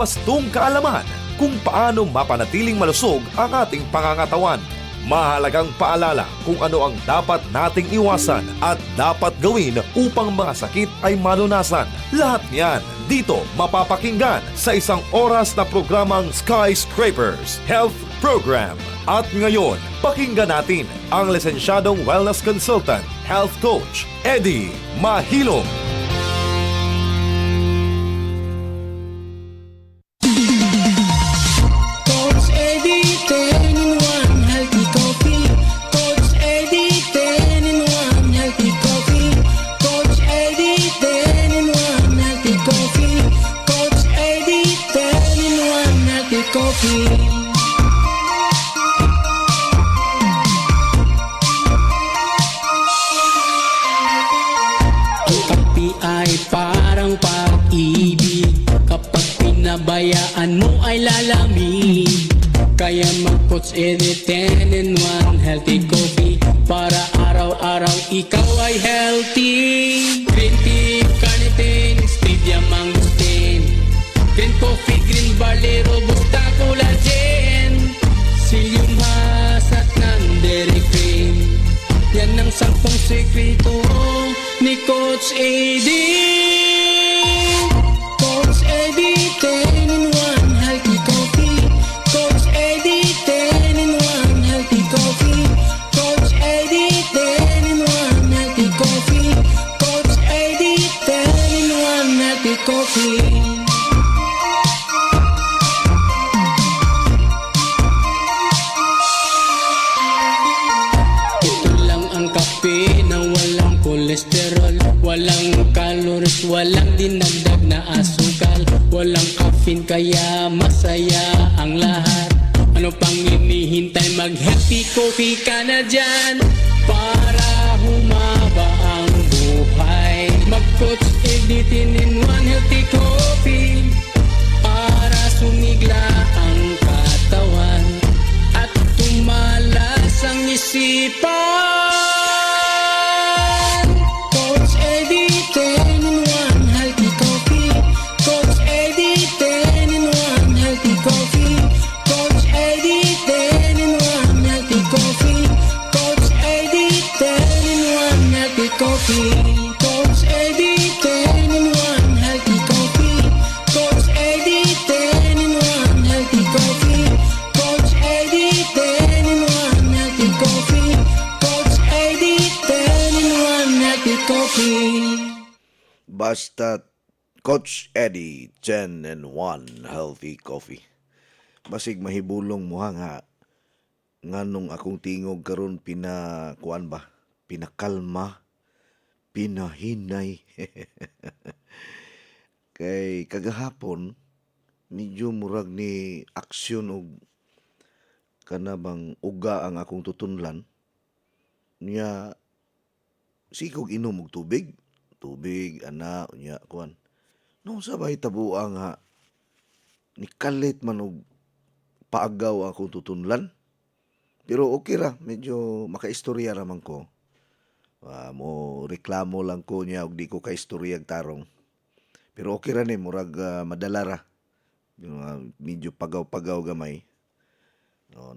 Wastong kaalaman kung paano mapanatiling malusog ang ating pangangatawan. Mahalagang paalala kung ano ang dapat nating iwasan at dapat gawin upang mga sakit ay malunasan. Lahat niyan dito mapapakinggan sa isang oras na programang Skyscrapers Health Program. At ngayon, pakinggan natin ang lisensyadong wellness consultant, health coach, Eddie Mahilom. Bayaan mo ay lalamig. Kaya mag-Coach Eddie 10-in-1 healthy coffee para araw-araw ikaw ay healthy. Green tea, carnitine, stevia, mangosteen, green coffee, green barley, robusta, collagen, psyllium husk at non-dairy cream. Yan ang 10 sekreto ni Coach Eddie. Coach Eddie 10-in-1 healthy coffee. Coach Eddie 10-in-1 healthy coffee. Coach Eddie 10-in-1 healthy coffee. Coach Eddie 10-in-1 healthy coffee. Ito lang ang kape na walang kolesterol, walang calories, walang dinagdag na asukal, walang caffeine kaya masaya ang lahat. Ano pang hinihintay? Mag-healthy coffee ka na dyan para humaba ang buhay. Mag-Coach Eddie 10-in-1 healthy coffee para sumigla ang katawan at tumalas ang isipan. Coach Eddie 10-in-1 healthy coffee. Coach Eddie 10-in-1 healthy coffee. Coach Eddie 10-in-1 healthy coffee. Coach Eddie 10-in-1 healthy coffee. Coach Eddie 10-in-1 healthy coffee. Coach Eddie 10-in-1 healthy coffee. Coach Eddie 10-in-1 healthy coffee. Coach Eddie 10-in-1 healthy coffee. Basta Coach Eddie 10-in-1 healthy coffee. Basig mahibulong mo nga nganong akong tingog karon pinakuan ba? Pinakalma, pinahinay. Kay kagahapon medyo murag ni aksyon og kanabang uga ang akong tutunlan. Niya sikog inom og tubig. Tubig, ana, unya, kuan. Nung sabay tabuang nga, nikalit man og paagaw akong tutunlan. Pero okay ra, medyo makaistorya raman ko. Mo reklamo lang ko niya og di ko kaistoryag tarong. Pero okay ra ni, murag madala ra. Medyo pagaw-pagaw gamay. No.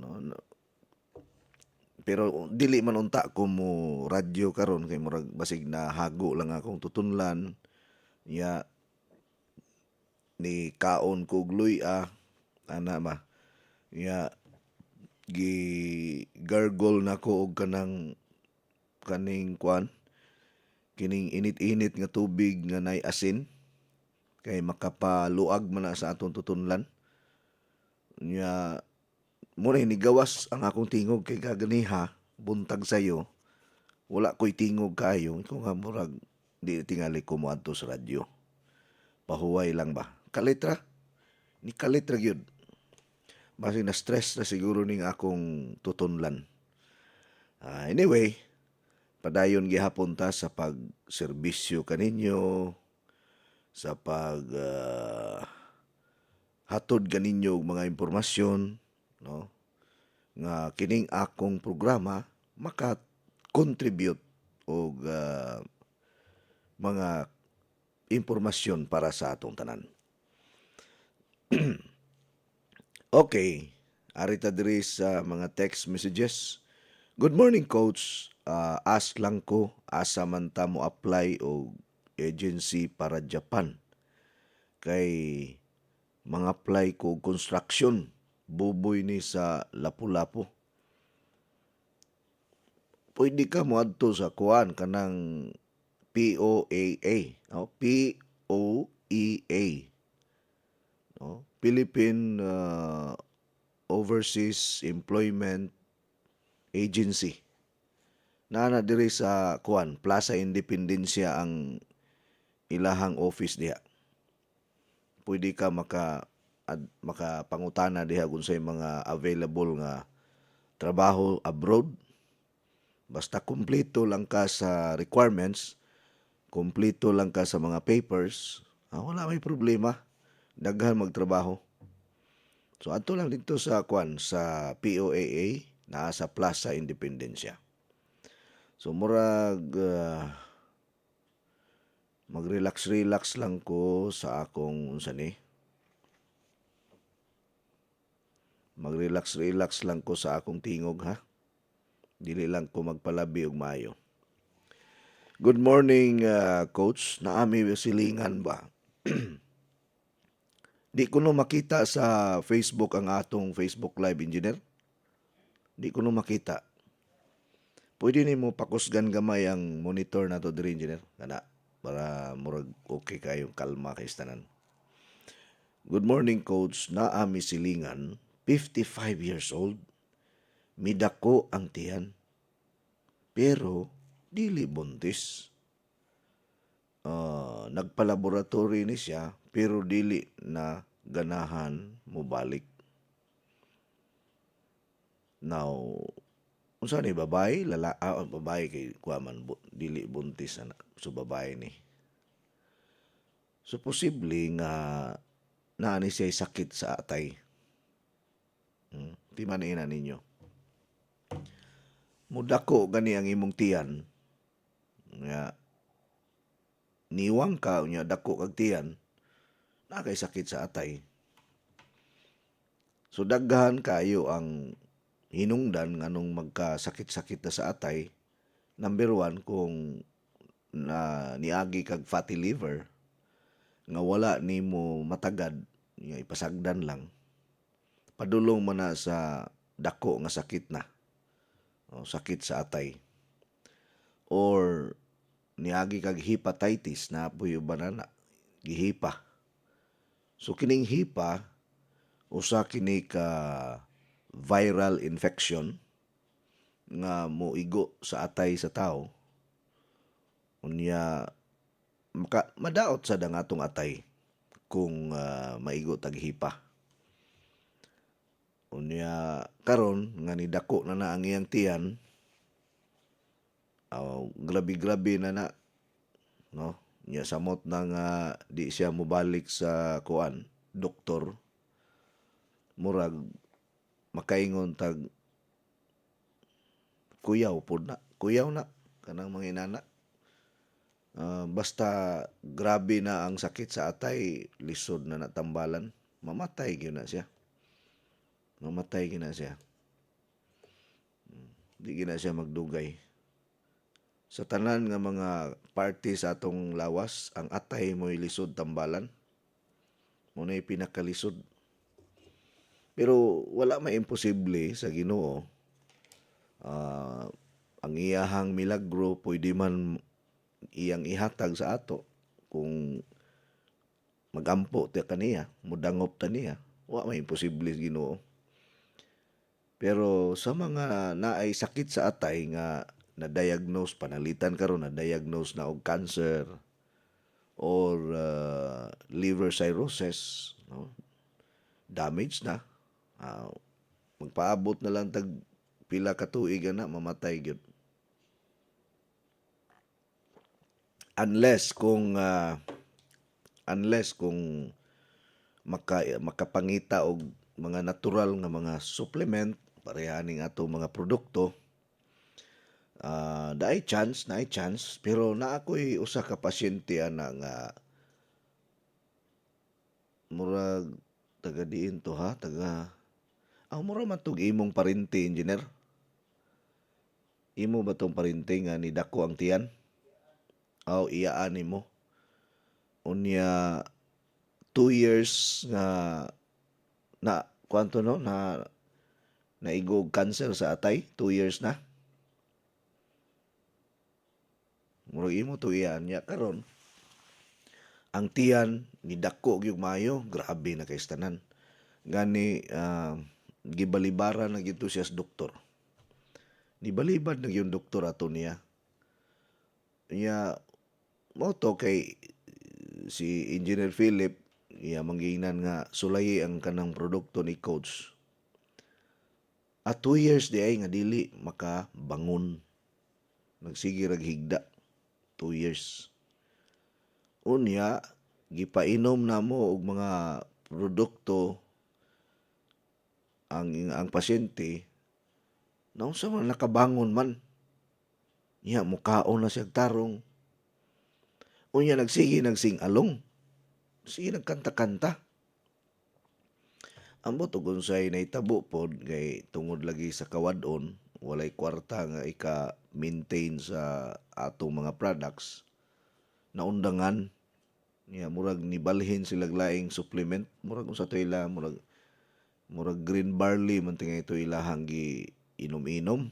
Pero dili man unta ko mo radyo karon kay murag basig na hago lang akong tutunlan. Ya ni kaon ko gluy ana ba. Ya gi gargle nako og kaning kuan kining init-init nga tubig nga nay asin kay makapaluag man na sa atong tutunlan. Ya muna ni gawas ang akong tingog kay kaganiha buntag sayo wala ko'y tingog kayo ikaw nga murag di tingali ko mo adto sa radyo pahuway lang ba kalitra ni kalitra gyud basi na stress na siguro ning akong tutunlan. Anyway, padayon gihapon ta sa pagserbisyo kaninyo sa pag hatod kaninyo og mga impormasyon, no, nga kining akong programa maka-contribute og mga impormasyon para sa atong tanan. Okay. Arita diri sa mga text messages. Good morning, coach. Ask lang ko asa man ta mo apply o agency para Japan. Kay mga apply ko og construction. Buboy ni sa Lapu-Lapu. Pwede ka mo adto sa kuan kanang POAA. No? POEA. No? Philippine Overseas Employment Agency. Na diri sa kuan Plaza Independencia ang ilahang office diha. Pwede ka makapangutana diha kung say mga available nga trabaho abroad. Basta kumpleto lang ka sa requirements, kumpleto lang ka sa mga papers, wala may problema. Daghan magtrabaho. So ato lang dito sa sa POAA na sa Plaza Independencia. So murag mag-relax lang ko sa akong unsa ni. Mag-relax lang ko sa akong tingog ha. Dili lang ko magpalabi og maayo. Good morning, coach. Naami silingan ba? Di ko no makita sa Facebook ang atong Facebook Live Engineer. Di ko no makita. Pwede ni mo pakusgan gamay ang monitor na to diri, Engineer. Kana para murag okay kayong kalma kay tanan. Good morning, coach. Naami silingan, 55 years old. Midako ang tiyan. Pero dili buntis. Nagpalaboratory ni siya pero dili na ganahan mo balik. Now, unsa ni babae, babae kay kuaman dili buntis ana. So babae ni. So posible nga naani siya sakit sa atay. Di man ina ninyo. Mudako gani ang imong tiyan. Nga niwang ka unya dako kag tiyan na kay sakit sa atay. So daghan kayo ang hinungdan nganong magkasakit-sakit na sa atay. Number 1, kung niagi kag fatty liver nga wala nimo matagad nga ipasagdan lang. Padulong man na sa dako nga sakit na. Sakit sa atay. Or niagi kag hepatitis na puyo banana gihipa. So kining hipa usa kini ka viral infection nga moigo sa atay sa tao. Unya madaot sa dangatong atay kung maigo tag hipa. Unya karon nga nidako na ang iyang tiyan, grabe-grabe na no. Nya samot na nga di siya mobalik sa doktor. Murag makaingon tag kuyaw na kanang mga inana. Basta grabe na ang sakit sa atay, lisod na natambalan, mamatay gyud na siya. Di gina siya magdugay. Sa tanan nga mga party sa atong lawas, ang atay mo'y lisod tambalan. Muna'y pinakalisod. Pero wala may imposible sa Ginoo. Ang iyahang milagro pwede man iyang ihatag sa ato kung magampo ta kaniya, mudangop ta niya. Wala may imposible sa Ginoo. Pero sa mga naay sakit sa atay nga na-diagnose, panalitan karon na-diagnose na og cancer or liver cirrhosis, no? Damage na. Magpaabot na lang tag pila ka tuig na mamatay gyud. Unless kung makapangita og mga natural nga mga supplement parehaning ato mga produkto, naay chance pero naakoy usa ka pasyente ana nga murag taga diin to ha, taga mura man tong imong parente, engineer. Imo ba tong parente nga ni dako ang tiyan? Iyaan nimo. Unya 2 years nga na kwanto no na naigog cancer sa atay, 2 years na. Murag imo to iyaan niya karon. Ang tiyan ni dako gyud maayo, grabe na kay tanan. Gani gibalibara na gito siya sa doktor. Nibalibad na yung doktor ato niya. Niya mo to kay si Engineer Philip iya mangginan nga sulayi ang kanang produkto ni coach. At 2 years di ay nga dili makabangon. Nagsige rag higda. 2 years. Unya, gipainom na mo og mga produkto ang pasyente naunsa man nakabangon man. Niya mukaon na siya tarong. Unya nagsige nagsing-along. Sige nagkanta-kanta. Ambot og unsay nahitabo pod kay tungod lagi sa kawadon, walay kwarta nga ika-maintain sa atong mga products. Naundangan niya murag nibalhin sila laing supplement, murag unsa to ila murag green barley man tingay ito ilahang gi inom-inom.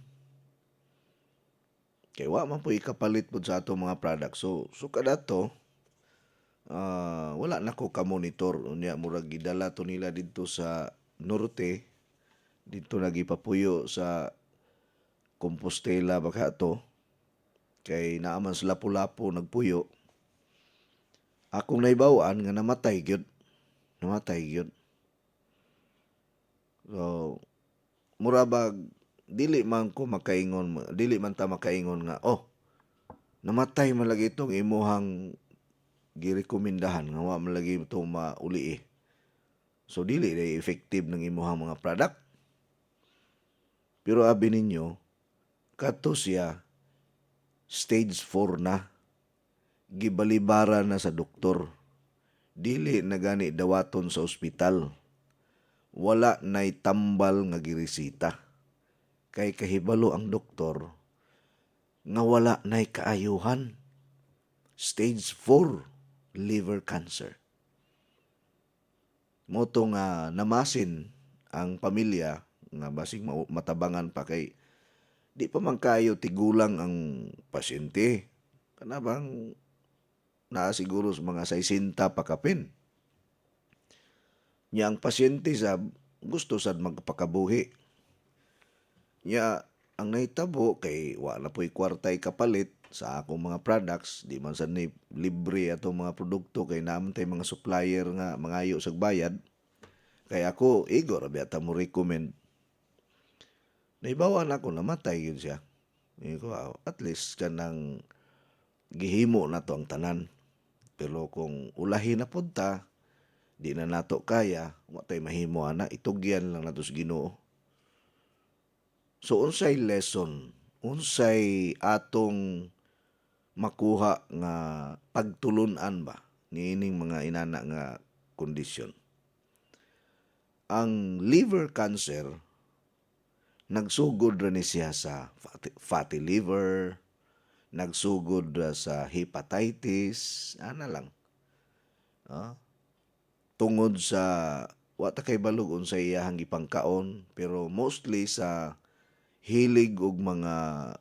Kay wa man po ikapalit pod sa atong mga products. So kada to wala na ko ka-monitor. Unya murag gidala to nila dito sa norte, dito nagipapuyo sa Compostela baka to. Kay naaman sa Lapu-Lapu nagpuyo. Akong naibawan nga namatay gyud. Namatay gyud. So murabag dili man ta makaingon nga namatay man lagi itong imuhang girekomendahan nga wa man lagi ito mauli eh. So dili na effective ng imuhang mga product. Pero abi ninyo kadto siya stage 4 na. Gibalibara na sa doktor. Dili na gani dawaton sa ospital. Wala nay tambal nga giresita. Kay kahibalo ang doktor nga wala nay kaayuhan. Stage 4 liver cancer. Moto nga namasin ang pamilya nga basig matabangan pa kay di pa man kayo tigulang ang pasyente. Kana bang naa siguro sa mga 60 pakapin. Nya ang pasyente gusto sad magpakabuhi. Nya ang nahitabo kay wa na po'y kwartay kapalit sa akong mga products, di man sa ni libre atong mga produkto kay naman tay mga supplier nga mangayo sa bayad. Kay ako igor biya ta mo recommend. Naibawan ako namatay yun siya. Ko at least kanang gihimo na to ang tanan. Pero kung ulahin na punta, di na nato kaya, matay mahimo ana, itugyan lang nato sa Ginoo. So unsay lesson, unsay atong makuha nga pagtulunan ba niining mga inana nga kondisyon. Ang liver cancer nagsugod ra ni siya sa fatty liver, nagsugod ra sa hepatitis, ana lang. Tungod sa wa ta kay balug unsay iyahang gipangkaon, pero mostly sa hilig og mga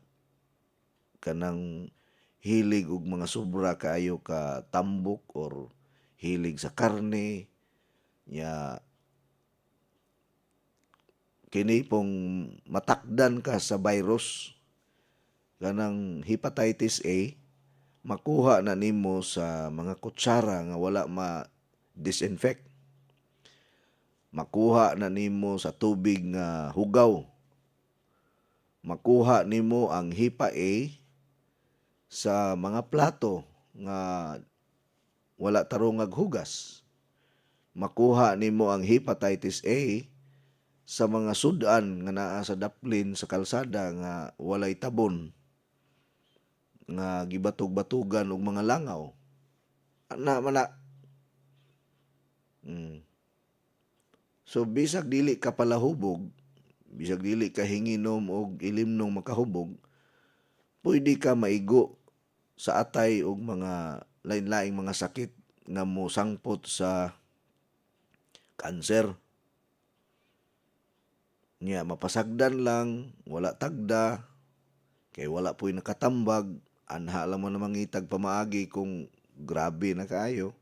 sobra kaayo ka tambok or hilig sa karne nya kini pong matakdan ka sa virus kanang hepatitis A makuha na nimo sa mga kutsara nga wala ma-disinfect. Makuha na nimo sa tubig nga hugaw. Makuha nimo ang Hepa A sa mga plato nga wala tarong hugas. Makuha nimo ang hepatitis A sa mga sudan nga naa sa daplin sa kalsada nga walay tabon nga gibatog-batugan og mga langaw. Ana man na. So bisag dili ka palahubog, bisag dili ka hinginom og ilimnong makahubog, pwede ka maigo sa atay og mga lain-laing mga sakit nga mosangpot sa kanser. Nya mapasagdan lang, wala tagda, kay wala po'y nakatambag, anha lang mo na mangitag pamaagi kung grabe na kaayo.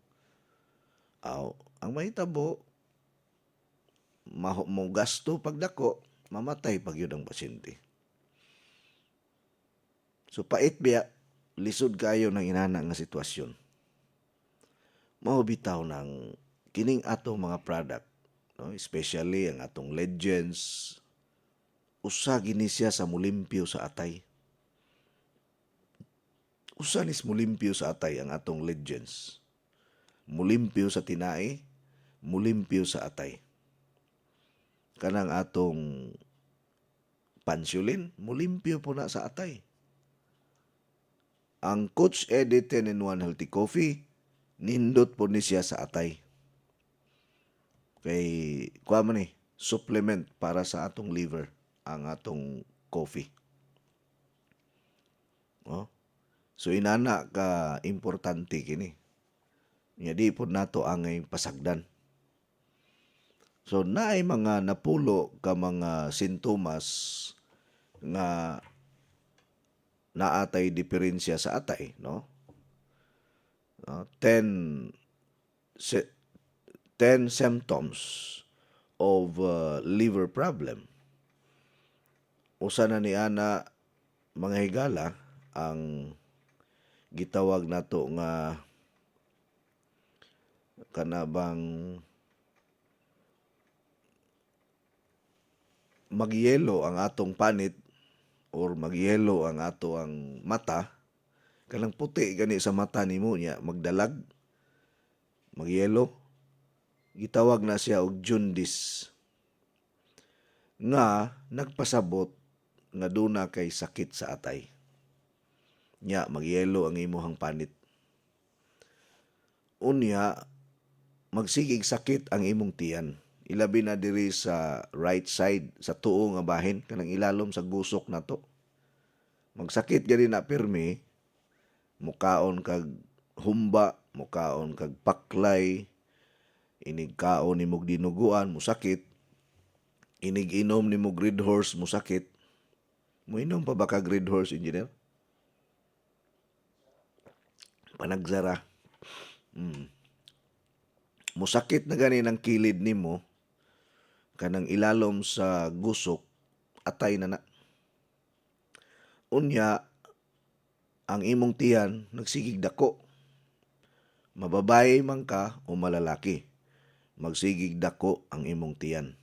Aw, ang mahitabo, mo gasto pagdako, mamatay pag yun ang pasyente. So pait biya, lisod kayo ng inana nga sitwasyon. Mao bitaw ng kining atong mga product, no? Especially ang atong Legends, usa gini siya sa mulimpyo sa atay. Usa nis mulimpyo sa atay ang atong Legends. Mulimpyo sa tinai, mulimpyo sa atay. Kanang atong Pansulin, mulimpyo po na sa atay. Ang Coach Eddie 10-in-1 Healthy Coffee, nindot po ni siya sa atay. Kay, kuha man supplement para sa atong liver, ang atong coffee. Oh? So, inana ka importante kini. Nga di po nato angay pasagdan. So, naay mga napulo ka mga sintomas nga naatay diferensya sa atay, no? 10 symptoms of liver problem. Usa na ni ana mga higala ang gitawag nato nga kanabang magyelo ang atong panit or magyelo ang ato ang mata, kanang puti gani sa mata nimo niya magdalag, magyelo, gitawag na siya og jaundice nga nagpasabot nga duna kay sakit sa atay. Nya magyelo ang imuhang panit. Unya magsigig sakit ang imong tiyan. Ilabi na diri sa right side, sa tuo nga bahin, kanang ilalom sa gusok nato. Magsakit gani na pirmi, mukaon kag humba, mukaon kag paklay, inig kaon ni mog dinuguan, musakit, inig inom ni mog Red Horse, musakit. Muinom pa ba kag Red Horse, engineer? Panagsara. Musakit na gani ng kilid nimo, kanang ilalom sa gusok, atay na na. Unya, ang imong tiyan nagsigig dako. Mababae man ka o malalaki, magsigig dako ang imong tiyan.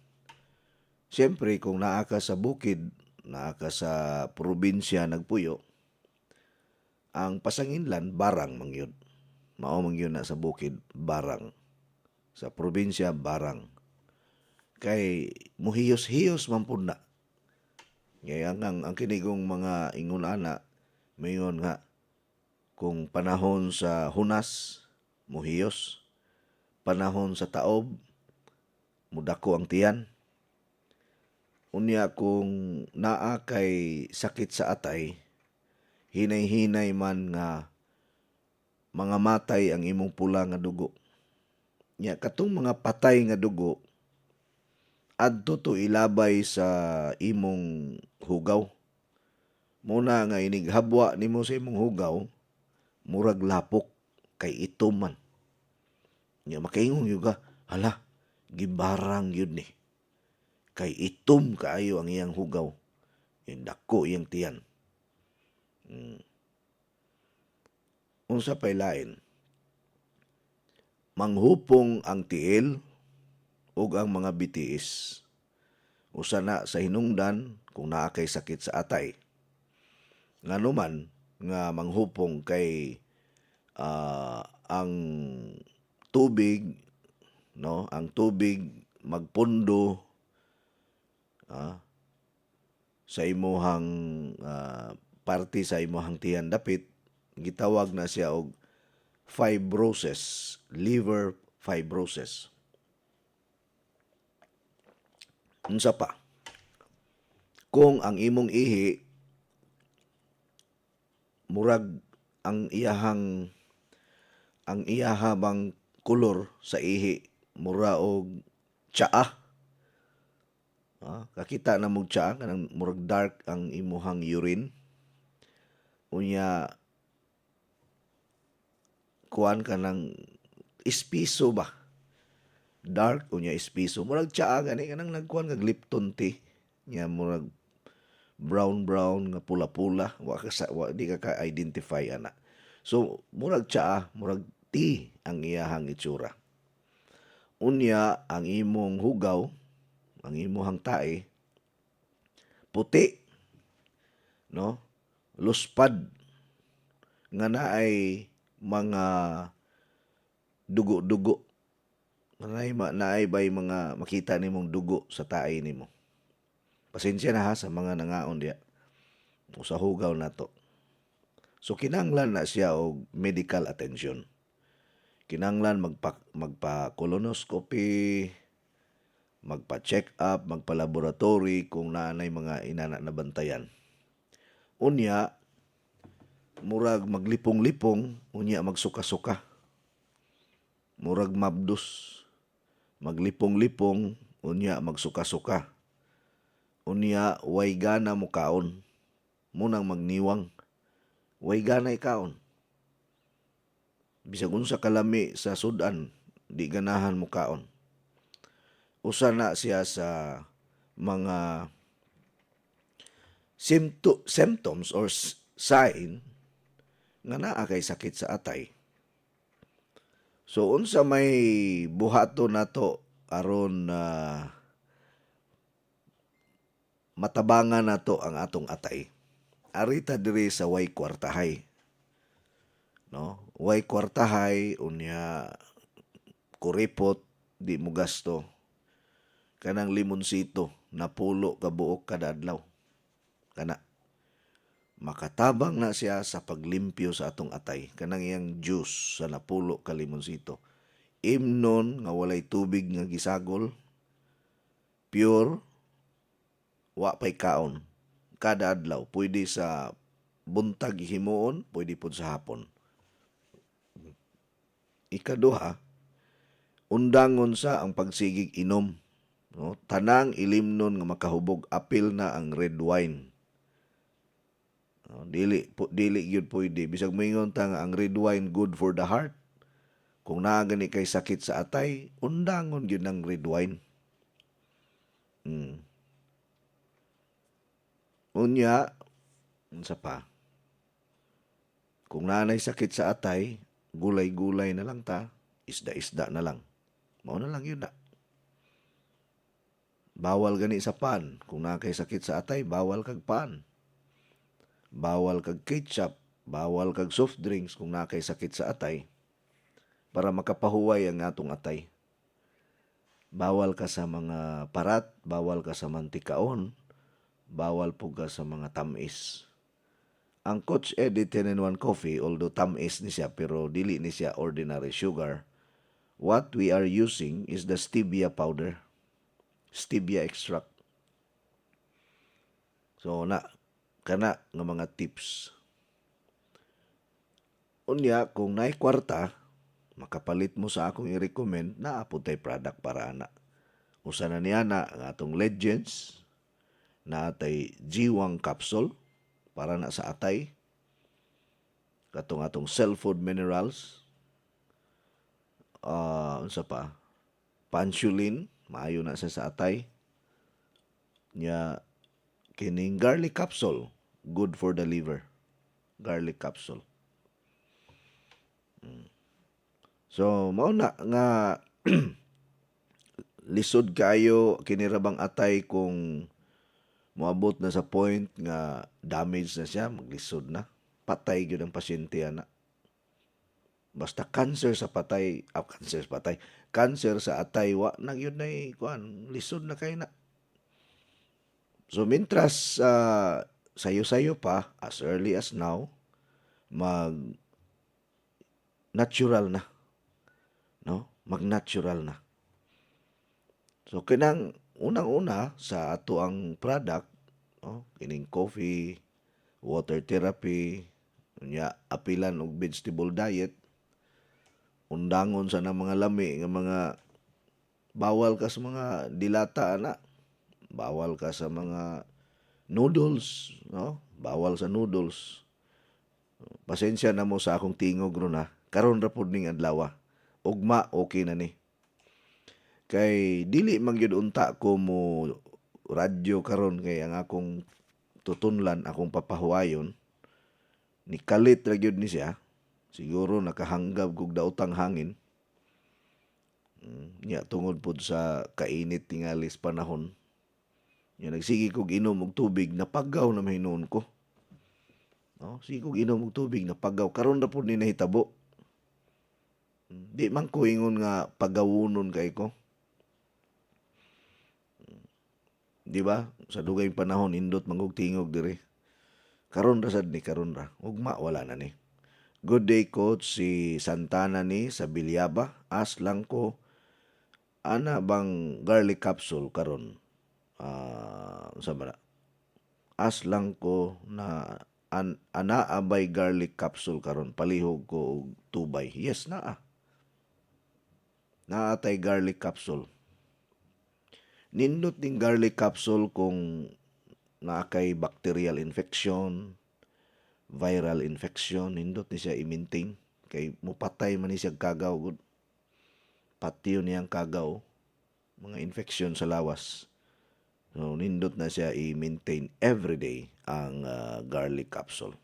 Siyempre, kung naa ka sa bukid, naa ka sa probinsya nagpuyo, ang pasanginlan, barang mangyod. Mao mangyod na sa bukid, barang. Sa probinsya, barang. Kay muhiyos-hiyos man pud na. Kaya ang kinigong mga ingon ana, mayon nga, kung panahon sa hunas, muhiyos. Panahon sa taob, mudako ang tiyan. Unya kung naa kay sakit sa atay, hinay-hinay man nga mga matay ang imong pula nga dugo. Nya katong mga patay nga dugo, adto to ilabay sa imong hugaw. Muna nga inighabwa nimo sa imong hugaw, murag lapok kay itom man. Nya makaingon gyud ka, hala, gibarang yun ni. Kay itom kaayo ang iyang hugaw. Dako iyang tiyan. Unsa pay lain? Manghupong ang tiil ug ang mga bitiis. Usa na sa hinungdan kung naa kay sakit sa atay. Nganuman nga manghupong kay ang tubig, no, ang tubig magpundo sa imuhang parte sa imuhang tiyan dapit, gitawag na siya og fibrosis, liver fibrosis. Unsa pa? Kung ang imong ihi murag ang iyahabang kulor sa ihi mura og tsaa. Kakita na mong tsaa kanang murag dark ang imuhang urine. Unya kuan ka ng espiso ba? Dark unya espiso. Murag tsaa gani kanang nagkuan kag Lipton tea. Nya murag brown nga pula-pula. Di ka ka-identify ana. So murag tsaa, murag tea ang iyahang itsura. Unya ang imong hugaw, ang imong tae puti, no? Luspad nga naay mga dugo-dugo. Naay bay mga makita nimong dugo sa tae nimo. Pasensya na ha sa mga nangaon diya. O sa hugaw nato. So kinahanglan na siya og medical attention. Kinahanglan magpa-colonoscopy, magpa-check up, magpa-laboratory kung naanay mga inana na bantayan. Unya, murag maglipong-lipong, unya magsuka-suka. Murag mabdus, maglipong-lipong, unya magsuka-suka. Unya, way gana mo kaon. Munang magniwang. Way gana ikaon. Bisag unsa kalami sa sudan, di ganahan mo kaon. Usa na siya sa mga symptoms or sign nga naa kay sakit sa atay. So unsa may buhato nato aron matabangan nato ang atong atay. Arita diri sa way kwartahay. No? Way kwartahay unya kuripot di mo gasto. Kanang limonsito napulo ka buok kada adlaw. Kana makatabang na siya sa paglimpyo sa atong atay. Kanang iyang juice sa napulo ka limonsito. Imnon nga walay tubig nga gisagol, pure, wa pay kaon kada adlaw. Pwede sa buntag himuon, pwede pod sa hapon. Ikaduha, undangon sa ang pagsigig inom. No? Tanang ilimnon nga makahubog apil na ang red wine. No? Dili gyud pwede. Bisag moingon ta nga ang red wine good for the heart. Kung naa gani kay sakit sa atay, undangon gyud ng red wine. Unya, unsa pa? Kung nanay sakit sa atay, gulay-gulay na lang ta, isda-isda na lang. Mao na lang yun na. Bawal gani sa pan. Kung nakay sakit sa atay, bawal kag pan. Bawal kag ketchup, bawal kag soft drinks kung nakay sakit sa atay para makapahuway ang atong atay. Bawal ka sa mga parat, bawal ka sa mantikaon, bawal po ka sa mga tamis. Ang Coach Eddie 10-in-1 coffee, although tamis ni siya pero dili ni siya ordinary sugar, what we are using is the stevia powder, stevia extract. So kana nga mga tips. Unya, kung naay kwarta, makapalit mo sa akong i-recommend na aputay product para ana. Usa na niya na ang atong Legends, na atay G1 capsule, para na sa atay. Katong atong Cell Food Minerals. Unsa pa? Pansulin, maayo na sa atay. Nya kining garlic capsule, good for the liver. Garlic capsule. So, mao na nga lisod kayo kinirabang atay kung moabot na sa point nga damage na siya, maglisod na. Patay gyud ang pasyente ana. Basta cancer sa patay, cancer sa atay wa na gyud nay kuan, lisod na kay na. So mintras sayo-sayo pa as early as now mag natural na. No? Mag-natural na. So kinang unang-una sa ato ang product, kining coffee, water therapy, unya apilan og vegetable diet, undangon sa ng mga lami nga mga bawal ka sa mga dilata ana, bawal ka sa mga noodles, no? Bawal sa noodles. Pasensya na mo sa akong tingog ron ha. Karon ra pud ning adlaw. Ugma okay na ni. Kay dili man gyud unta ko mo radyo karon kay ang akong tutunlan, akong papahuwayon ni kalit ra gyud ni siya. Siguro nakahanggab kog daotang hangin. Nya tungod pud sa kainit tingalis panahon. Nya nagsige kog inom og tubig, napagaw na mahinuon ko. No, sige kog inom og tubig, napagaw. Karon ra pud ni nahitabo. Di man ko ingon nga pagawunon kay ko. Di ba? Sa dugay panahon indot mangog tingog dire. Karon ra sad ni karon ra. Ugma wala na ni. Good day coach, si Santana ni sa Bilyaba. As lang ko ana bang garlic capsule karon. Sa ba? As lang ko na ana abay garlic capsule karon, palihog ko og tubay. Yes naa. Naatay garlic capsule. Nindot ning garlic capsule kung naakay bacterial infection, viral infection, nindot ni siya i-maintain. Kay mupatay man ni siya kagaw. Patiyo niyang kagaw. Mga infection sa lawas. So, nindot na siya i-maintain everyday ang garlic capsule.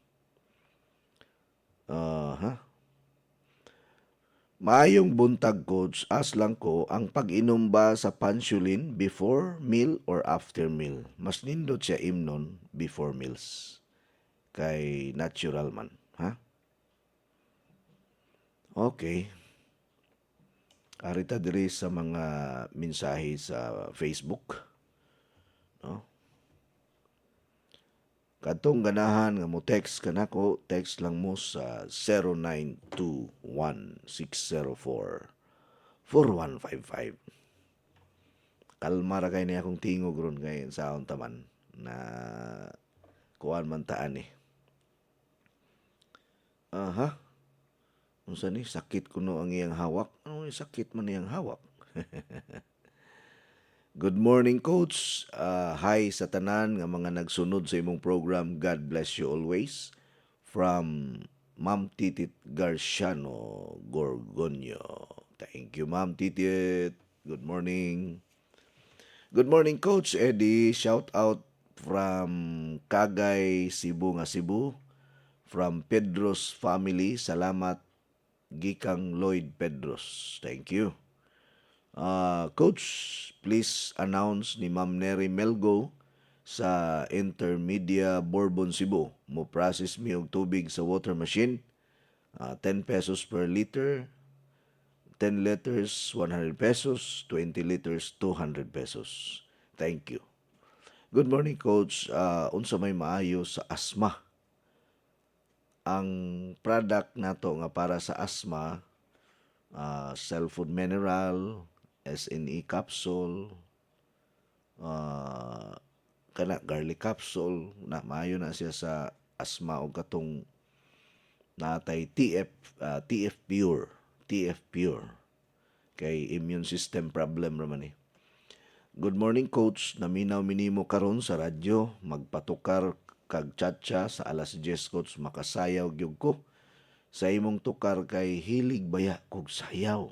Maayong buntag coach, as lang ko, ang pag-inom ba sa pansulin before meal or after meal? Mas nindot siya imnon before meals. Kay natural man, ha? Okay. Arita diri sa mga mensahe sa Facebook. No? Katong ganahan nga mo text kanako, text lang mo sa 0921-604-4155. Kalma ra kay ni akong tingog ron kay sa akong taman na kuan man taan ni. Unsa ni sakit kuno ang iyang hawak? Ano ni sakit man iyang hawak? Good morning, Coach. Hi sa tanan nga mga nagsunod sa imong program. God bless you always. From Ma'am Titit Garciano Gorgonio. Thank you, Ma'am Titit. Good morning. Good morning, Coach Eddie. Shout out from Kagay, Cebu nga Cebu. From Pedro's family. Salamat, Gikang Lloyd Pedros. Thank you. Coach, please announce ni Ma'am Neri Melgo sa Intermedia Bourbon Cebu. Mo process mi og tubig sa water machine. 10 pesos per liter. 10 liters, 100 pesos. 20 liters, 200 pesos. Thank you. Good morning, Coach. Unsa may maayo sa asma? Ang product nato nga para sa asma, Cell Food Mineral, SNE capsule, kana garlic capsule, na maayo na siya sa asma o katong natay TF Pure kay immune system problem raman ni. Good morning, Coach. Naminaw minimo karon sa radyo, magpatukar kag chatcha sa alas 10, Coach. Makasayaw gyud ko sa imong tukar kay hilig baya kog sayaw.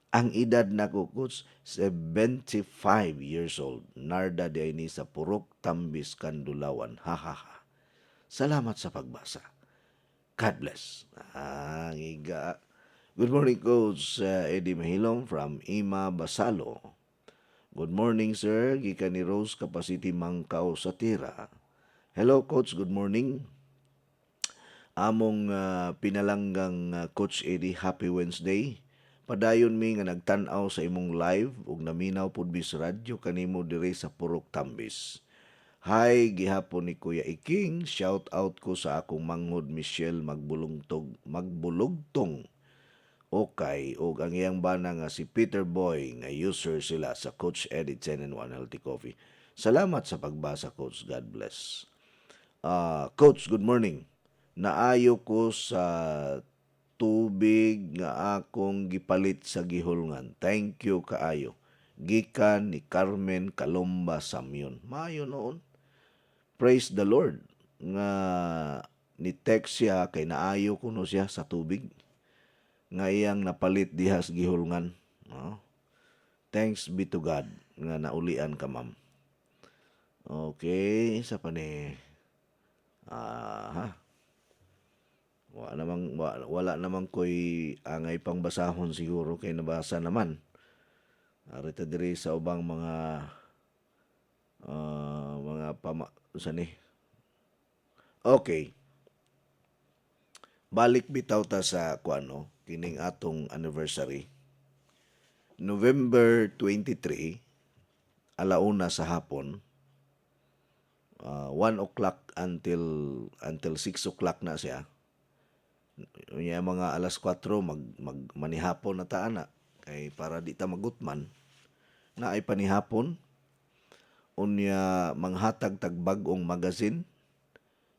Ang edad nako, Coach, 75 years old. Narda di ni sa Purok Tambis, Kandulawan. Hahaha. Salamat sa pagbasa. God bless. Ngiga. Good morning, Coach Eddie Mahilom from Ima Basalo. Good morning, sir. Gikan ni Rose Capacity Mangkaw sa Tira. Hello, Coach. Good morning. Among pinalanggang Coach Eddie, happy Wednesday. Padayon mi nga nagtan-aw sa imong live ug naminaw pud bis radyo kanimo dire sa Purok Tambis. Hi, gihapon ni Kuya Iking. Shout out ko sa akong manghod Michelle Magbulugtong Okay ug ang iyang bana nga si Peter Boy nga user sila sa Coach Eddie 10 in 1 Healthy Coffee. Salamat sa pagbasa, Coach. God bless. Coach, good morning. Naayo ko sa tubig nga akong gipalit sa gihulngan. Thank you kaayo. Gikan ni Carmen Calomba Samyon. Maayo noon. Praise the Lord. Nga ni text siya kay naayo kuno siya sa tubig. Nga iyang napalit diha sa gihulngan. No? Thanks be to God nga naulian ka, ma'am. Okay, isa pa ni wala namang ko'y angay pang basahon siguro kay nabasa naman. Arita diri sa ubang mga saan eh. Okay. Balik bitaw ta sa kuano kining atong anniversary. November 23, alauna sa hapon. 1 o'clock until 6 o'clock na siya. Unya mga alas 4 manihapon na taana kay para di ta magutman na ay panihapon. Unya manghatag tag bag-ong magazine,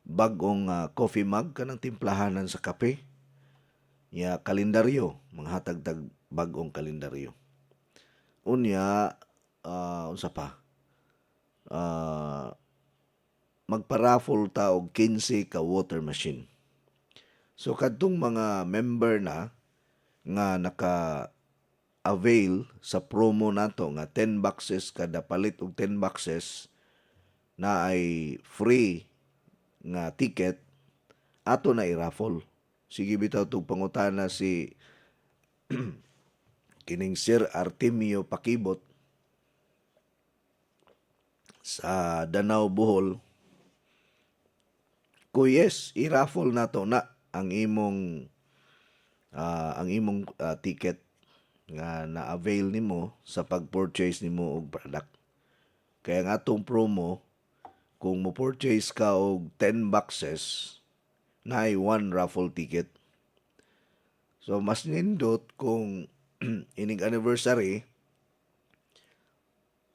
bag-ong coffee mug kanang timplahanan sa kape. Ya kalendaryo, manghatag tag bag-ong kalendaryo. Unya unsa pa? Magpa-raffle ta og 15 ka water machine. So kadtong mga member na nga naka-avail sa promo nato nga 10 boxes kada palit og 10 boxes na ay free nga ticket ato na i-raffle. Sige bitaw tug pangutana si kining Sir Artemio Pakibot sa Danau, Bohol. Ko yes, i-raffle nato na ang imong ticket nga na-avail nimo sa pag-purchase nimo og product. Kaya nga atong promo, kung mo-purchase ka og 10 boxes, na ay 1 raffle ticket. So mas nindot kung ining anniversary,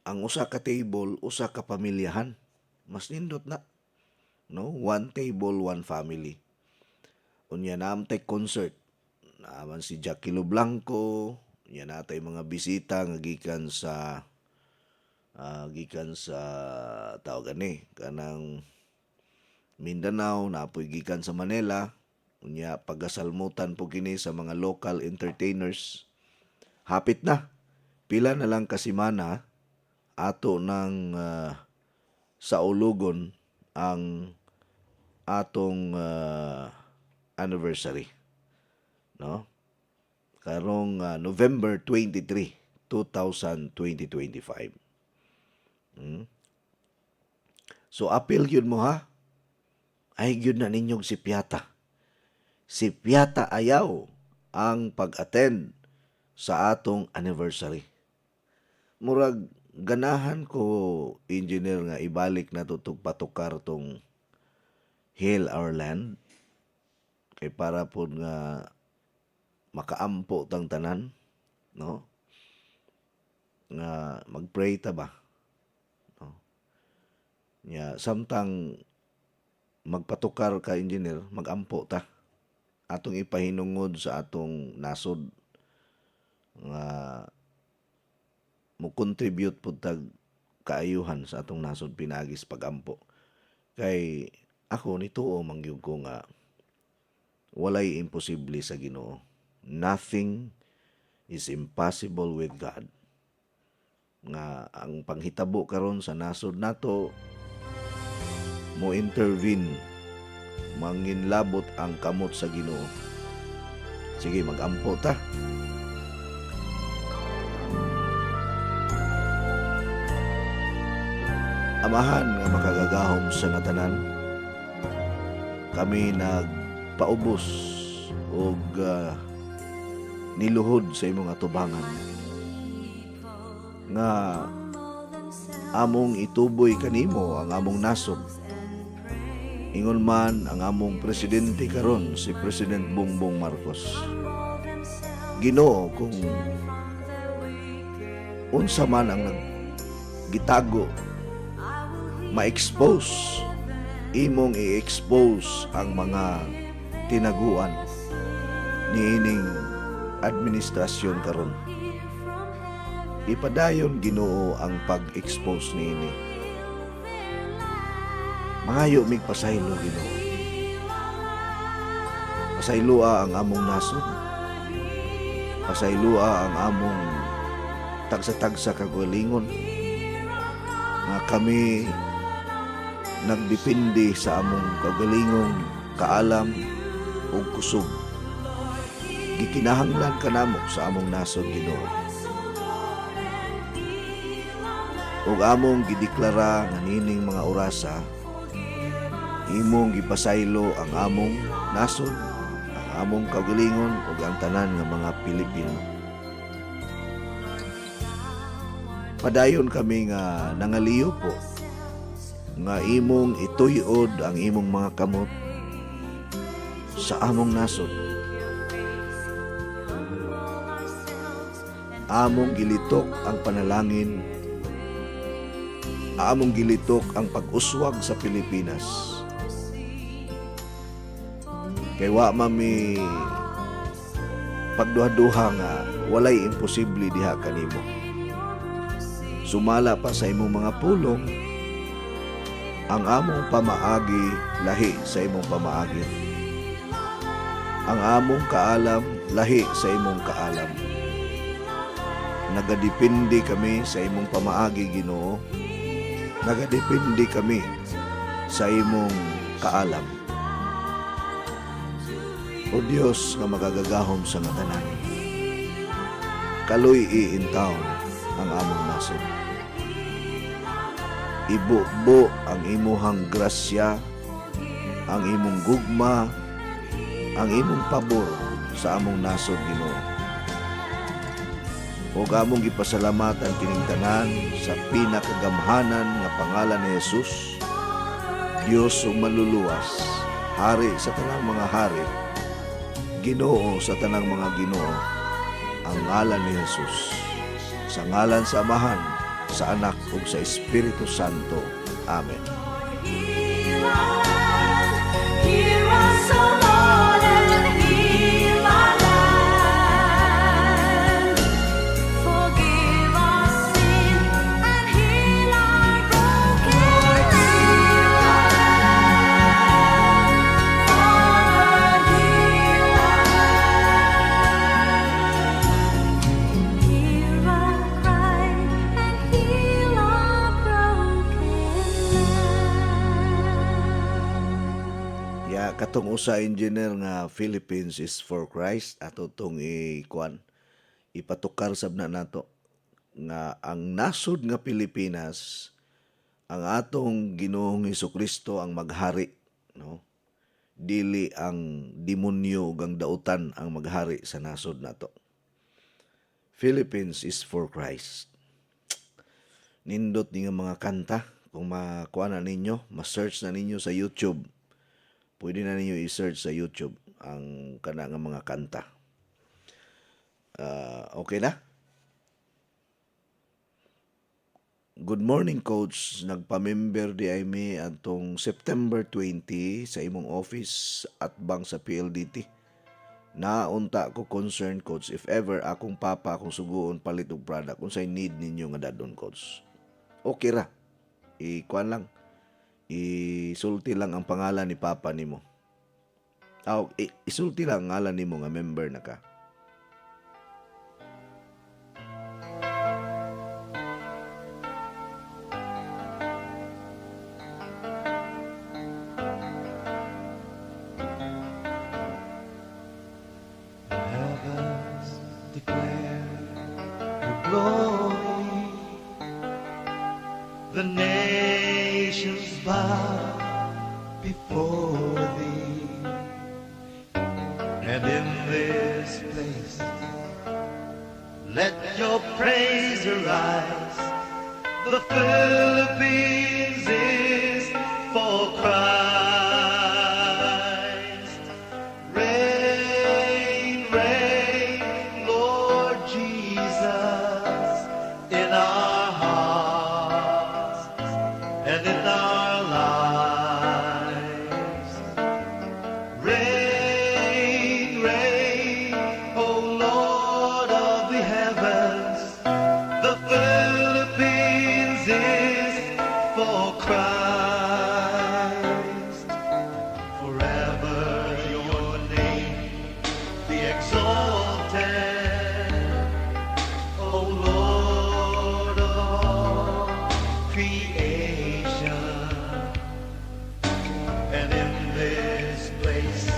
ang usa ka table, usa ka pamilyahan. Mas nindot na. No? 1 table, 1 family. Unya naamtay concert. Naaman si Jackie Lo Blanco. Unya natay mga bisita nga gikan sa tawag ani kanang Mindanao, napoy gikan sa Manila. Unya pagasalmutan po kini sa mga local entertainers. Hapit na. Pila na lang kasimana ato ng sa Ulugon ang atong anniversary. No? Karong November 23, 2025. So appeal yun mo ha. Ay yun na ninyong si Piata. Si Piata ayaw ang pag-attend sa atong anniversary. Murag ganahan ko, engineer, nga ibalik na tutog patukar tong Hail Our Land kay para po nga makaampo tang tanan, no? Nga magpray ta ba? No? Nya samtang magpatukar ka, engineer, magampo ta. Atong ipahinungod sa atong nasod nga mo contribute pud tag kaayuhan sa atong nasod pinagis pagampo. Kay ako nituo mangyud ko nga walay imposible sa Ginoo. Nothing is impossible with God. Nga ang panghitabo karon sa nasod nato mo intervene, manginlabot ang kamot sa Ginoo. Sige, magampo ta. Amahan nga makagagahom sa natanan, kami nagpaubos og niluhod sa imong atubangan nga among ituboy kanimo ang among nasod. Ingon man ang among presidente karon si President Bongbong Marcos. Ginoo kung unsa man ang gitago ma-expose, imong i-expose ang mga tinaguan niining administrasyon karon. Ipadayon Ginoo ang pag-expose niini. Maayo mig pasaylo Ginoo. Pasaylua ang among nasod. Pasaylua ang among tagsa-tagsa kagalingon nga kami nagdepende sa among kagalingong kaalam ug kusog. Gikinahanglan kanamo sa among nasod Ginoo. Ug among gideklara nga nining mga orasa imong gipasaylo ang among nasod, ang among kagalingon ug ang tanan nga mga Pilipino. Padayon kami nga nangaliyo po nga imong ituyod ang imong mga kamot sa among nasod. Among gilitok ang panalangin, among gilitok ang pag-uswag sa Pilipinas. Kay wa mami pagduha-duha nga walay imposible diha kanimo. Sumala pa sa imong mga pulong ang among pamaagi lahi sa imong pamaagi. Ang among kaalam lahi sa imong kaalam. Nagadepende kami sa imong pamaagi Ginoo. Nagadepende kami sa imong kaalam. O Dios nga magagagahom sa nga tanan, kaluy iintawon ang among nasod. Ibubo ang imuhang grasya, ang imong gugma, ang imong pabor sa among nasod Ginoo. Ug among gipasalamatan kining tanan sa pinakagamhanan nga pangalan ni Jesus, Dios ug manluluwas, Hari sa tanang mga hari, Ginoo sa tanang mga Ginoo, ang ngalan ni Jesus. Sa ngalan sa Amahan, sa Anak ug sa Espiritu Santo. Amen. Hear us, O Lord, and heal our land. Forgive our sin and heal our broken land. Lord, heal our land. Hear our cry and heal our broken land. Ya katong usa engineer nga Philippines is for Christ ato tong ipatukar sab na nato nga ang nasod nga Pilipinas ang atong Ginoong Hesukristo ang maghari, no? Dili ang demonyo ug ang dautan ang maghari sa nasod nato. Philippines is for Christ. Nindot ni nga mga kanta kung makuha na ninyo, ma-search na ninyo sa YouTube. Pwede na ninyo i-search sa YouTube ang kana nga mga kanta. Okay na? Good morning, Coach. Nagpa-member di ay mi atong September 20 sa imong office at bang sa PLDT. Naunta ko concern, Coach, if ever akong papa akong suguon palit og product unsay need ninyo nga dadon, Coach. Okay ra. Ikuan lang. Isulti lang ang pangalan ni papa nimo. Isulti lang ang ngalan nimo nga member na ka. Heavens declare your glory. The nations bow before thee. And in this place, let your praise arise. The Philippines is for Christ. Rain, rain, and in our lives. Rain, rain, O Lord of the heavens, the Philippines is for Christ. Forever your name be exalted, O Lord of all creation. And in this place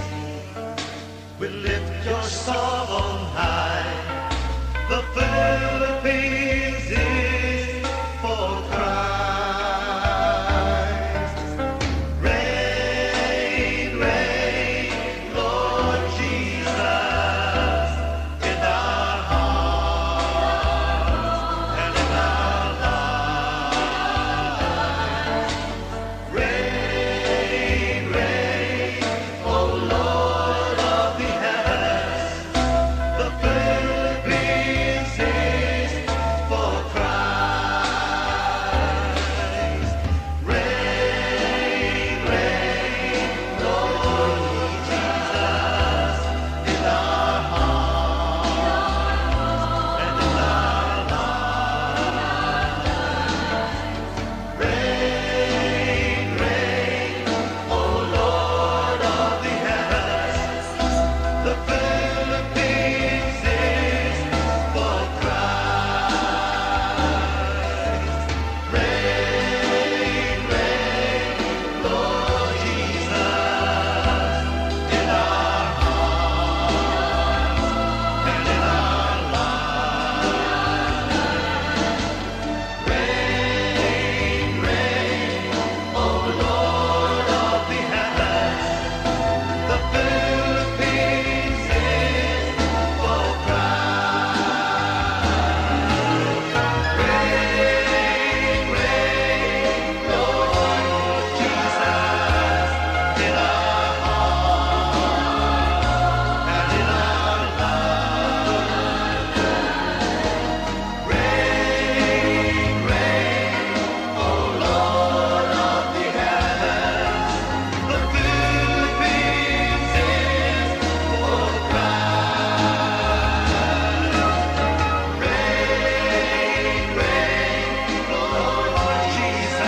we lift your song on high. The Philippines is for Christ. Reign, reign, Lord Jesus, in our hearts and in our lives. Reign, reign, O Lord of the heavens, the Philippines is for Christ. Reign, reign, Lord Jesus, in our hearts and in our lives. Reign, reign, O Lord of the heavens, the Philippines is for Christ. Reign, reign, Lord Jesus, in our hearts and in our lives. Reign, reign, O Lord of the heavens, the Philippines is for Christ. Reign, reign, Lord Jesus, in our hearts and in our lives. Reign, reign, O Lord of the heavens, the Philippines is for Christ. Reign, reign, Lord Jesus,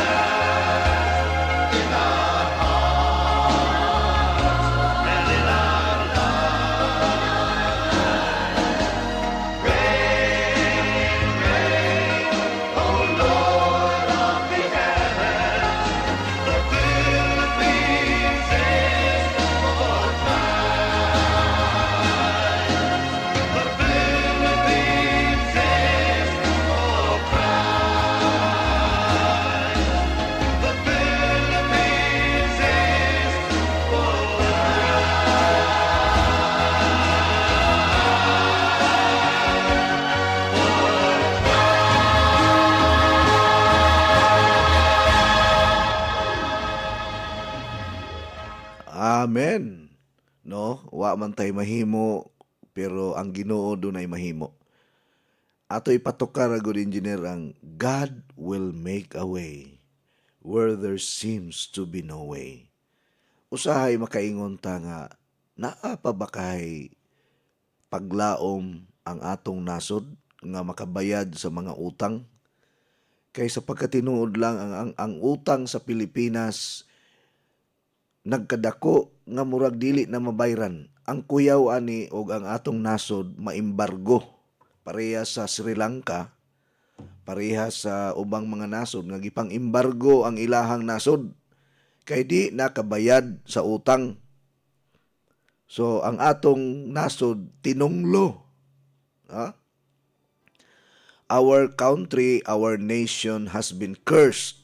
in our hearts and in our lives. Reign, reign, O Lord of the heavens, the Philippines is for Christ. The Philippines is for Christ. The Philippines is for Amen. No, wa man tay mahimo pero ang Ginoo dunay mahimo. Ato ipatukar gud engineer ang God will make a way where there seems to be no way. Usahay makaingon ta nga naa pa ba kay paglaom ang atong nasod nga makabayad sa mga utang? Kay sa pagkatinuod lang ang utang sa Pilipinas nagkadako nga murag dili na mabayran. Ang kuyaw ani og ang atong nasod maimbargo pareha sa Sri Lanka, pareha sa ubang mga nasod nga gipang-imbargo ang ilahang nasod kay di nakabayad sa utang. So ang atong nasod tinunglo. Ha? Our country, our nation has been cursed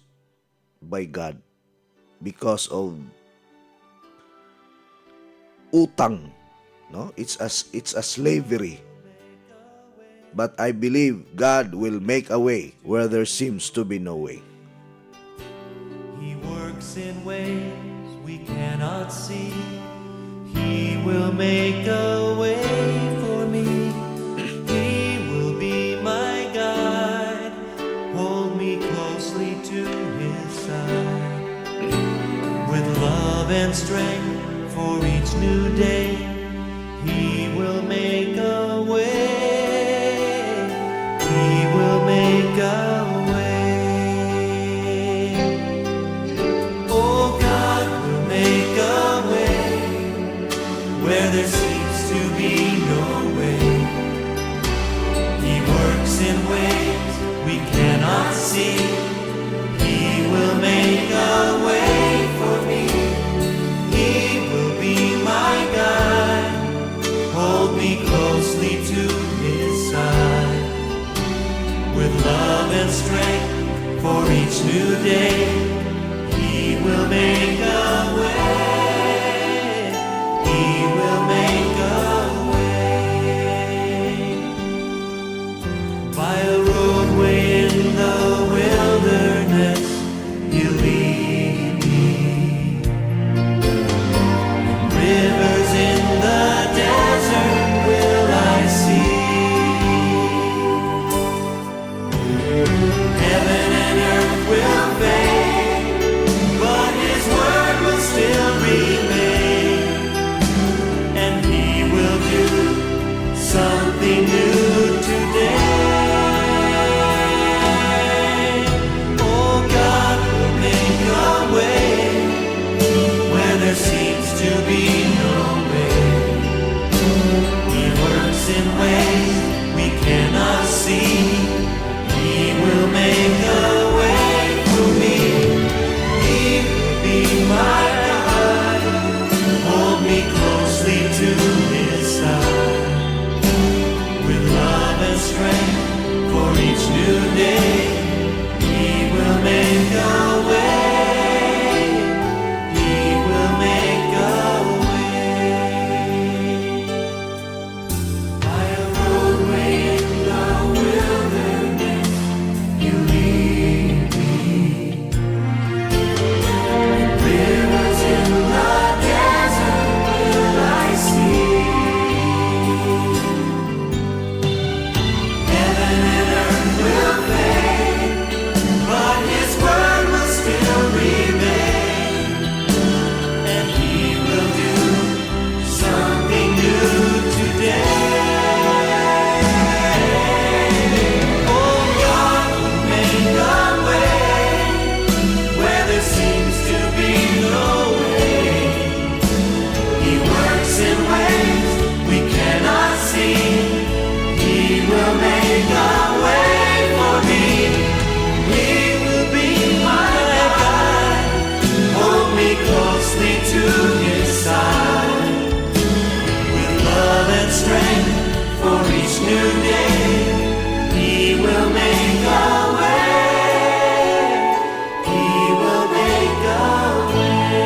by God because of utang. No? It's a slavery. But I believe God will make a way where there seems to be no way. He works in ways we cannot see. He will make a way for me. He will be my guide. Hold me closely to his side. With love and strength for each new day, he will make a way. He will make a way. Oh, God will make a way where there seems to be no way. He works in ways we cannot see. He will make a way for me. He will be my guide. Hold me closely to his side. With love and strength for each new day, he will make a way. He will make a way. By a roadway in the wilderness, he'll lead me. Rivers in the desert will I see. Heaven and earth will fade, but his word will still remain. And he will do something new today. Oh, God will make a way where there seems to be no way. He works in ways we cannot see. He will make a way for me. He will be my guide. Hold me closely to his side. With love and strength for each new day, he will make a way. He will make a way. By a roadway in the wilderness, you lead me. Rivers in the desert will I see. Heaven and earth will fade, but his word will still remain. And he will do something new today. Oh, God will make a way where there seems to be no way. He works in ways we cannot see. He will make a way for me. He will be my guide. Hold me closely to his side. With love and strength for each new day, he will make a way. He will make a way.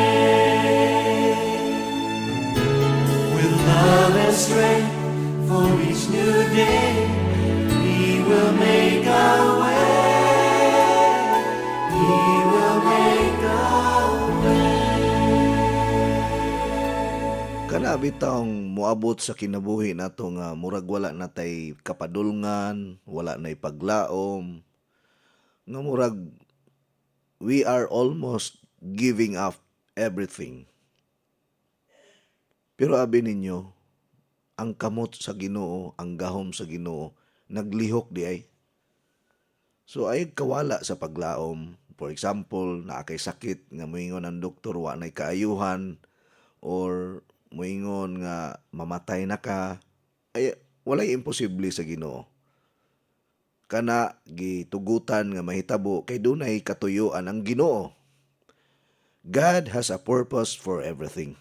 With love and strength for each new day, he will make a way. He will make a way. Kana bitawng moabot sa kinabuhi nato nga murag wala natay kapadulngan, wala nay paglaom, nga murag we are almost giving up everything. Pero abi ninyo, ang kamot sa Ginoo, ang gahom sa Ginoo, naglihok di ay. So ay kawala sa paglaom. For example, naa kay sakit nga moingon ang doktor wa nay kaayuhan or moingon nga mamatay na ka, ay walay imposible sa Ginoo. Kana gitugutan nga mahitabo kay dunay katuyuan ang Ginoo. God has a purpose for everything.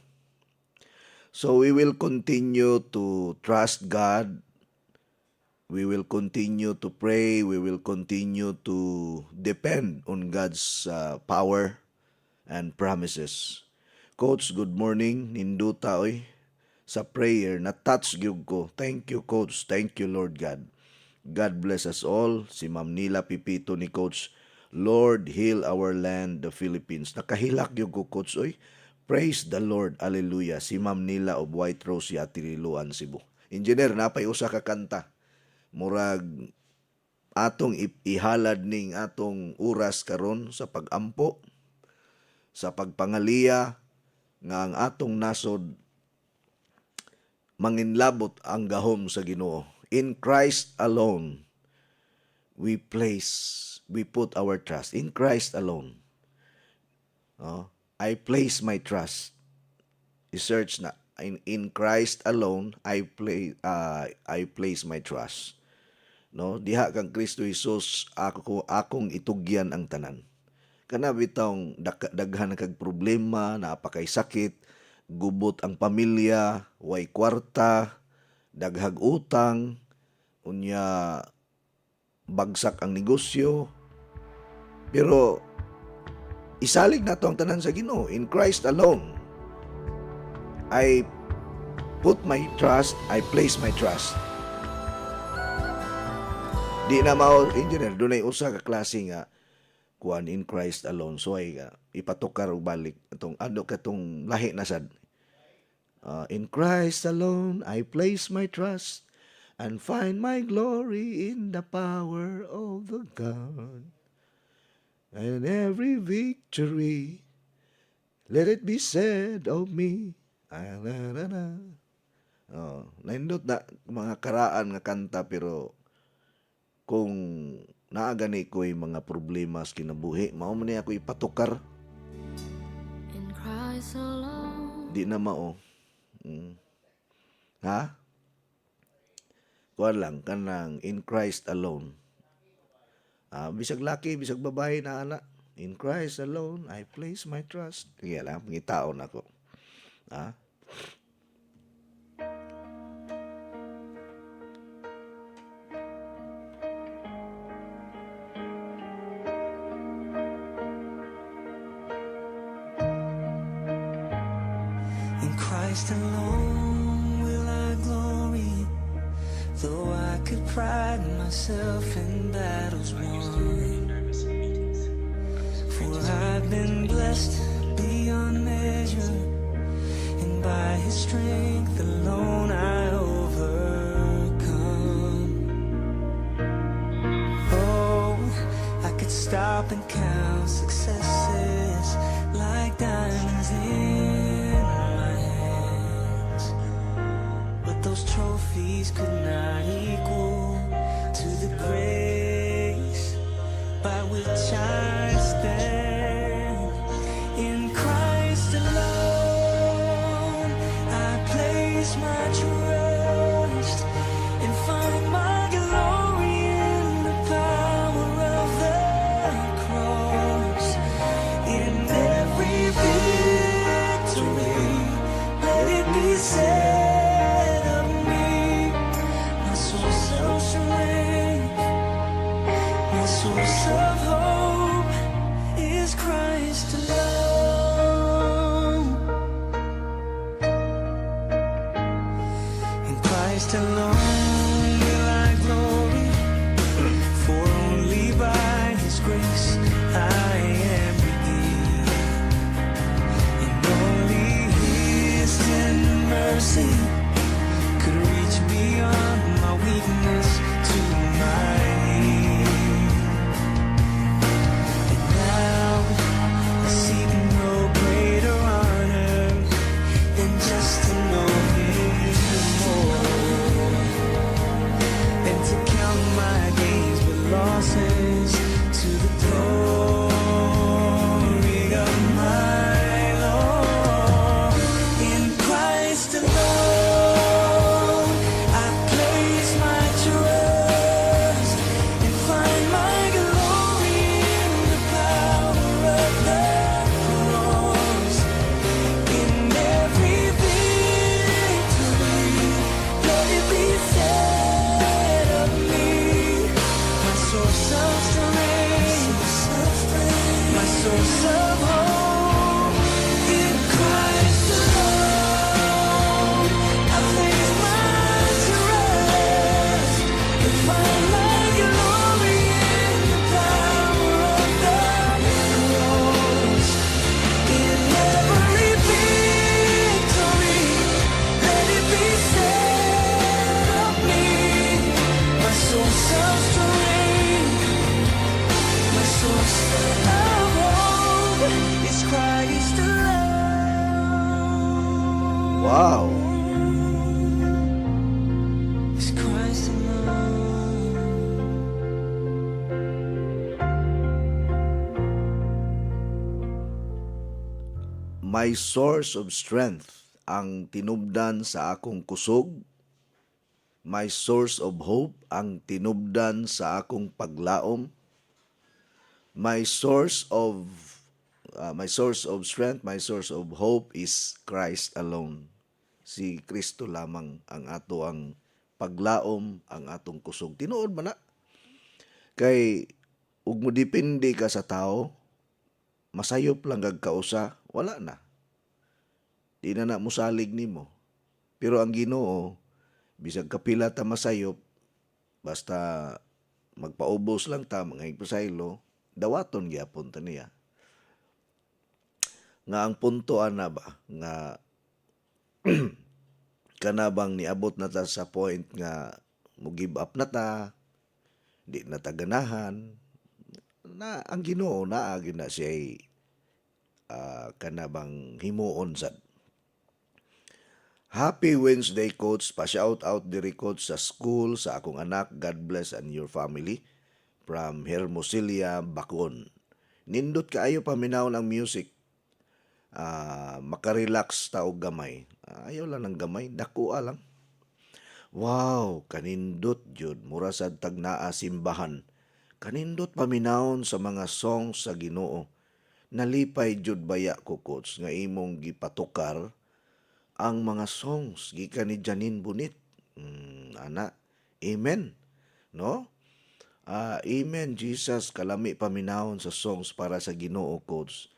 So we will continue to trust God. We will continue to pray. We will continue to depend on God's power and promises. Coach, good morning. Ninduta oy sa prayer na touch gyud ko. Thank you, Coach. Thank you, Lord God. God bless us all. Si Ma'am Nila Pipito ni Coach. Lord, heal our land, the Philippines. Nakahilak gyud ko, Coach oy. Praise the Lord. Hallelujah. Si Ma'am Nila of White Rose Yatiriluan, Cebu. Engineer, napay usa ka kanta. Murag atong ihalad ning atong oras karon sa pagampo, sa pagpangaliya nga ang atong nasod manginlabot ang gahom sa Ginoo. In Christ alone we put our trust. In Christ alone. I place my trust. I-search na. In Christ alone I place my trust. No, diha kang Kristo Jesus akong itugyan ang tanan. Kana bitawng daghan kag problema, napakay sakit, gubot ang pamilya, way kwarta, daghag utang, unya bagsak ang negosyo. Pero isalig nato ang tanan sa Ginoo. In Christ alone I put my trust, I place my trust. Di na mao engineer, dunay usa ka klase nga kuan in Christ alone. So ay ipatukar og balik itong ano katong lahi na sad. In Christ alone I place my trust and find my glory in the power of the God. And every victory let it be said of me. Naindot na mga karaan nga kanta pero kung naagani ko'y mga problema sa kinabuhi, mao man niya ako ipatukar. In Christ alone. Di na mao. Ha? Kuha lang, kanang in Christ alone. Bisag laki, bisag babae na anak. In Christ alone, I place my trust. Kaya lang, pangitaon ako. Ha? In Christ alone will I glory, though I could pride myself in battles won. For I've been blessed beyond measure, and by His strength alone I overcome. Oh, I could stop and count successes like diamonds in my hands, but those trophies could not equal to the grace by which I stand. In Christ alone I place my trust and find my glory in the power of the cross. In every victory let it be said of me, my source of strength, my source of hope is Christ alone. In Christ alone will I glory, for only by His grace I am redeemed, and only His tender mercy could reach beyond my weakness to my need. And now I seek no greater honor than just to know Him more, and to count my gains but losses to the glory of my Lord. In Christ alone I place my trust and find my glory in the power of the cross. In every victory let it be said of me, my source of strength, my source of hope. In Christ alone I place my trust and find my glory in the power of the cross. In every victory let it be said of me, my source of strength, Wow. Is Christ alone. My source of strength ang tinubdan sa akong kusog. My source of hope ang tinubdan sa akong paglaom. My source of strength, my source of hope is Christ alone. Si Kristo lamang ang ato ang paglaom, ang atong kusog. Tinuod man na. Kay ug mo depende ka sa tao, masayop lang kag kausa, wala na. Di na musalig nimo. Pero ang Ginoo, bisag kapila ta masayop, basta magpaubos lang ta, mga higpasaylo, dawaton gyapon ta niya. Nga ang punto ana ba, nga kanabang niabot na ta sa point nga mo give up na ta, di na ta ganahan, na ang Ginoo naa gyud na siya kanabang himuon sad. Happy Wednesday, Coach. Pa-shout out diri, Coach, sa school, sa akong anak. God bless and your family. From Hermosillo, Bacon. Nindot kaayo paminawon ang music. Makarelax ta og gamay. Ayaw lang ng gamay, dakua lang. Wow, kanindot jud. Mura sad tag naa simbahan. Kanindot paminawon sa mga songs sa Ginoo. Nalipay jud baya ko, Coach, nga imong gipatukar ang mga songs gikan ni Janine Bunit. Ana, amen. No? Amen, Jesus. Kalami paminahon sa songs para sa Ginoo, Coach.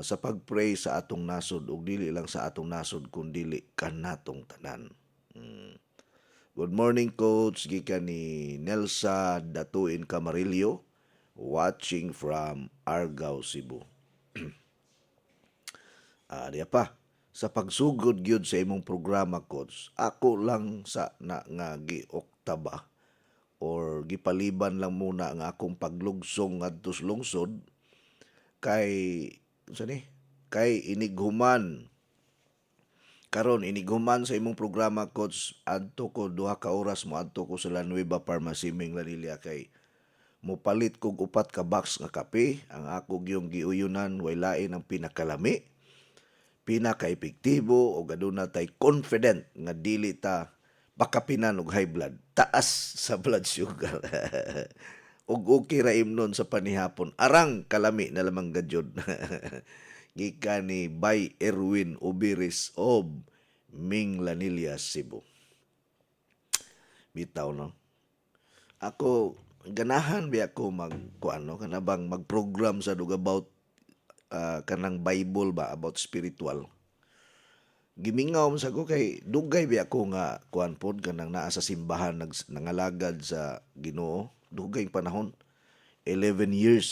Sa pagpray sa atong nasod, ug dili lang sa atong nasod, kundi kanatong tanan. Good morning, Coach. Gikan ni Nelsa Datuin Camarillo, watching from Argao, Cebu. Diya pa. Sa pagsugod gyud sa imong programa, Coach, ako lang sa nga gi-oktaba or gipaliban lang muna ang akong paglugsong ngadto sa lungsod kay inighuman karon inighuman sa imong programa, Coach. Adto ko 2 ka oras mo adto ko sa La Nueva Parmasiming Lalilia kay mupalit kog 4 ka box nga kape. Ang ako gyung giuyunan way lain ang pinakalami, pinaka-epektibo o aduna tay confident nga dili ta bakapinan og high blood, taas sa blood sugar. Og okay ra imnon sa panihapon, arang kalami na lamang gadyod. Gikan ni Bay Erwin Ubiris of Minglanilla, Cebu. Bitaw, no? Ako ganahan bi ako kanabang mag-program sa dug about kanang Bible ba, about spiritual. Gimingaw sa ko kay dugay bi ako nga kuan pod kanang naa sa simbahan nangalagad sa Ginoo, dugay panahon, 11 years.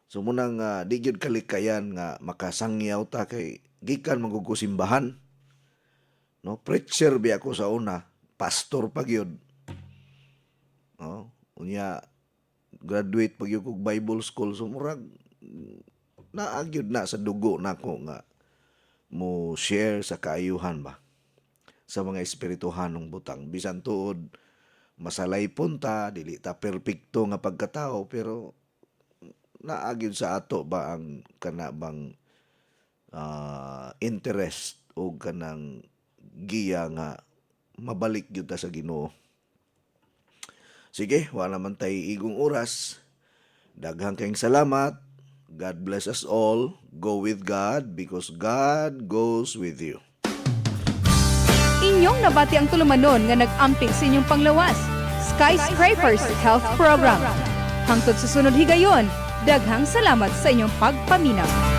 So munang di gyud kalikayan nga makasangyaw ta kay gikan magugko simbahan. No, preacher bi ako sa una, pastor pa gyud. No, unya graduate pa gyud kog Bible school, so murag naagyod na sa dugo nako nga mo share sa kaayuhan ba sa mga espirituhanong butang. Bisan tuod masalay punta, dili ta perpekto nga pagkatao, pero naagyod sa ato ba ang kanabang interest o kanang giya nga mabalik gyud ta sa Ginoo. Sige, wala man tay igong oras. Daghang kayong salamat. God bless us all. Go with God because God goes with you. Inyong nabati ang tulumanon nga nag-amping sa inyong panglawas. Skyscrapers Health Program. Hangtod sa sunod higayon, daghang salamat sa inyong pagpaminaw.